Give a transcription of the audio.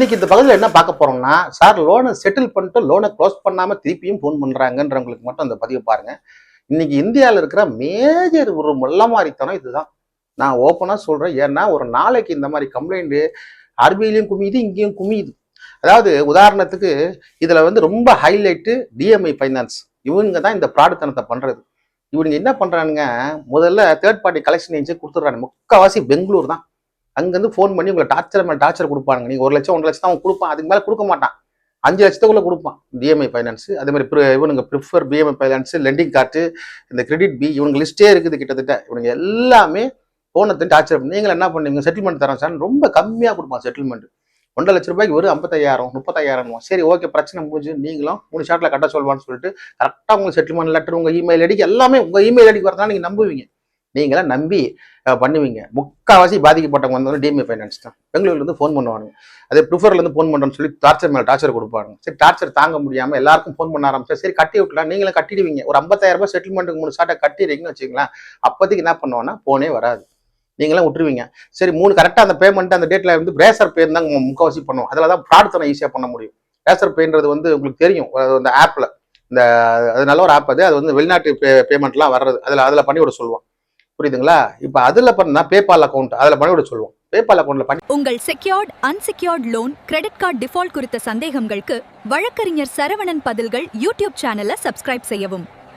இன்னைக்கு இந்த பகுதியில் என்ன பார்க்க போறோம்னா, சார் லோனை செட்டில் பண்ணிட்டு லோனை க்ளோஸ் பண்ணாம திருப்பியும் ஃபோன் பண்றாங்கன்றவங்களுக்கு மட்டும் அந்த பதிவு பாருங்க. இன்னைக்கு இந்தியாவில் இருக்கிற மேஜர் ஒரு முள்ளமாரித்தனம் இதுதான். நான் ஓப்பனா சொல்றேன். ஏன்னா ஒரு நாளைக்கு இந்த மாதிரி கம்ப்ளைண்ட் ஆர்பிஐலையும் குமியுது, இங்கேயும் குமியுது. அதாவது உதாரணத்துக்கு இதுல ரொம்ப ஹைலைட்டு டிஎம்ஐ ஃபைனான்ஸ். இவங்க தான் இந்த பிராடுத்தனத்தை பண்றது. இவங்க என்ன பண்றானுங்க, முதல்ல தேர்ட் பார்ட்டி கலெக்ஷன் ஏஜென்சி கொடுத்துட்றாங்க. முக்கால்வாசி பெங்களூர் தான். அங்கேருந்து ஃபோன் பண்ணி உங்களை டார்ச்சர் மேலே டார்ச்சர் கொடுப்பாங்க. நீங்கள் 1 லட்சம் 1 லட்சம் தான் அவன் கொடுப்பான், அதுக்கு மேலே கொடுக்க மாட்டான். 5 லட்சத்துக்குள்ள கொடுப்பான் டிஎம்ஐ ஃபைனான்ஸ். அதே மாதிரி இவனுங்க prefer BMI finance, lending card, இந்த கிரெடிட் பி, இவனுங்க லிஸ்டே இருக்குது கிட்டத்தட்ட. இவனுங்க எல்லாமே போனத்தை டார்ச்சர் பண்ணி நீங்கள் என்ன பண்ணுவீங்க, செட்டில்மெண்ட் தரோம் சார், ரொம்ப கம்மியாக கொடுப்பான் செட்டில்மெண்ட். 1.5 லட்ச ரூபாய்க்கு ஒரு 55,000 30,000. சரி ஓகே, பிரச்சனை முடிஞ்சு நீங்களும் 3 ஷார்ட்ல கட்ட சொல்வான்னு சொல்லிட்டு கரெக்டாக உங்களுக்கு செட்டில்மெண்ட் லெட்டர் உங்கள் இமெயில் ஐடிக்கு எல்லாமே உங்கள் இமெயில் ஐடிக்கு வரதான் நீங்கள் நம்புவீங்க. நீங்களாம் நம்பி பண்ணுவீங்க. முக்கால்வாசி பாதிக்கப்பட்டவங்க வந்தாலும் டிஎம்ஐ ஃபைனான்ஸ் தான். பெங்களூர்லேருந்து ஃபோன் பண்ணுவாங்க. அதே ப்ரிஃபர்லேருந்து ஃபோன் பண்ணுறோன்னு சொல்லி டார்ச்சர் மேலே டார்ச்சர் கொடுப்பாங்க. சரி, டார்ச்சர் தாங்க முடியாமல் எல்லாருக்கும் ஃபோன் பண்ண ஆரம்பிச்சா சரி கட்டி விட்டுலாம், நீங்களும் கட்டிடுவீங்க. ஒரு 50,000 ரூபாய் செட்டில்மெண்ட்டுக்கு 3 ஷார்ட்டை கட்டிடுறீங்கன்னு வச்சுக்கலாம். அப்போதைக்கு என்ன பண்ணுவோன்னா ஃபோனே வராது, நீங்களாம் விட்டுருவீங்க. சரி 3 கரெக்டாக அந்த பேமெண்ட் அந்த டேட்டில் பிரேசர் பே தான் முக்கால்வாசி பண்ணுவோம். அதில் தான் ஃப்ராட் ஈஸியாக பண்ண முடியும். பிரேசர் பேன்றது உங்களுக்கு தெரியும், அந்த ஆப்பில் இந்த அது நல்ல ஒரு ஆப். அது வெளிநாட்டு பேமெண்ட்லாம் வர்றது அதில் பண்ணி விட சொல்லுவோம். புரியுதுங்களா? இப்ப அதுல பண்ணா பேபால் அக்கௌண்ட் அதுல பண்ணி விட சொல்லுவோம். பேபால் அக்கௌண்ட்ல பண்ணி உங்கள் secured unsecured loan credit card default குறித்த சந்தேகங்களுக்கு வழக்கறிஞர் சரவணன் பதில்கள் யூடியூப் சேனலை சப்ஸ்கிரைப் செய்யவும்.